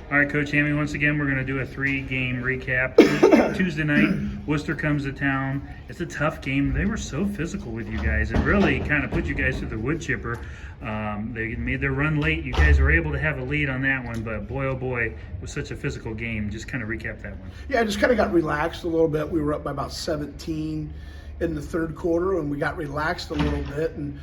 All right, Coach Hammy, once again, we're going to do a 3-game recap. Tuesday night, Worcester comes to town. It's a tough game. They were so physical with you guys. It really kind of put you guys through the wood chipper. They made their run late. You guys were able to have a lead on that one, but boy, oh boy, it was such a physical game. Just kind of recap that one. Yeah, I just kind of got relaxed a little bit. We were up by about 17 in the third quarter, and we got relaxed a little bit and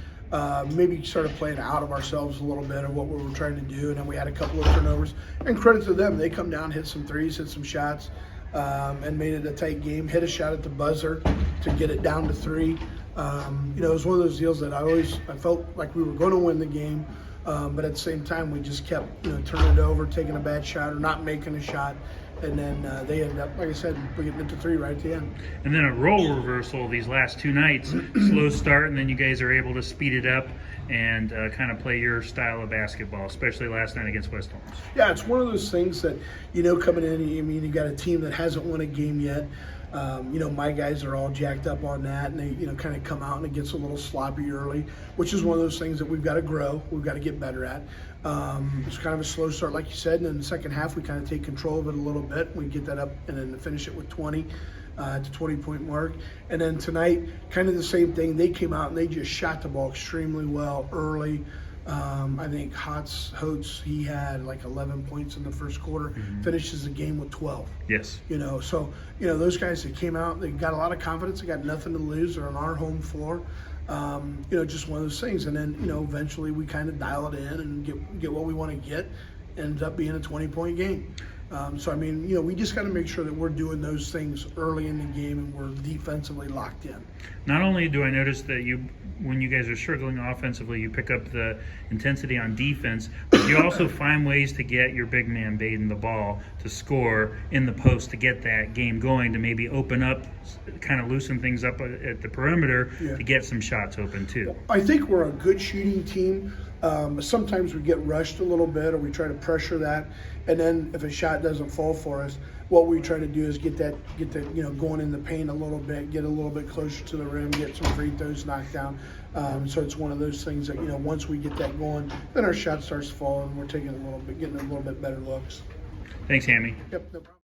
maybe started playing out of ourselves a little bit of what we were trying to do, and then we had a couple of turnovers. And credit to them, they come down, hit some threes, hit some shots, and made it a tight game. Hit a shot at the buzzer to get it down to 3. You know, it was one of those deals that I felt like we were going to win the game, but at the same time we just kept turning it over, taking a bad shot or not making a shot. And then they ended up, like I said, getting it to 3 right at the end. And then a role reversal these last 2 nights. Slow start, and then you guys are able to speed it up and kind of play your style of basketball, especially last night against West Holmes. Yeah, it's one of those things that, coming in, you got a team that hasn't won a game yet. My guys are all jacked up on that, and they, kind of come out and it gets a little sloppy early, which is one of those things that we've got to grow, we've got to get better at. It's kind of a slow start, like you said, and in the second half we kind of take control of it a little bit. We get that up and then finish it with 20 at the 20-point mark. And then tonight, kind of the same thing. They came out and they just shot the ball extremely well early. I think Holtz, he had like 11 points in the first quarter, finishes the game with 12. Yes. So those guys that came out, they got a lot of confidence, they got nothing to lose, they're on our home floor. Just one of those things. And then, eventually we kind of dial it in and get what we want to get. Ends up being a 20-point game. We just got to make sure that we're doing those things early in the game and we're defensively locked in. Not only do I notice that when you guys are struggling offensively, you pick up the intensity on defense, but you also find ways to get your big man Baden the ball to score in the post to get that game going, to maybe open up, kind of loosen things up at the perimeter to get some shots open too. I think we're a good shooting team. Sometimes we get rushed a little bit or we try to pressure that, and then if a shot doesn't fall for us, what we try to do is get that going in the paint a little bit, get a little bit closer to the rim, get some free throws knocked down. So it's one of those things that once we get that going, then our shot starts falling. We're getting a little bit better looks. Thanks, Hammy. Yep, no problem.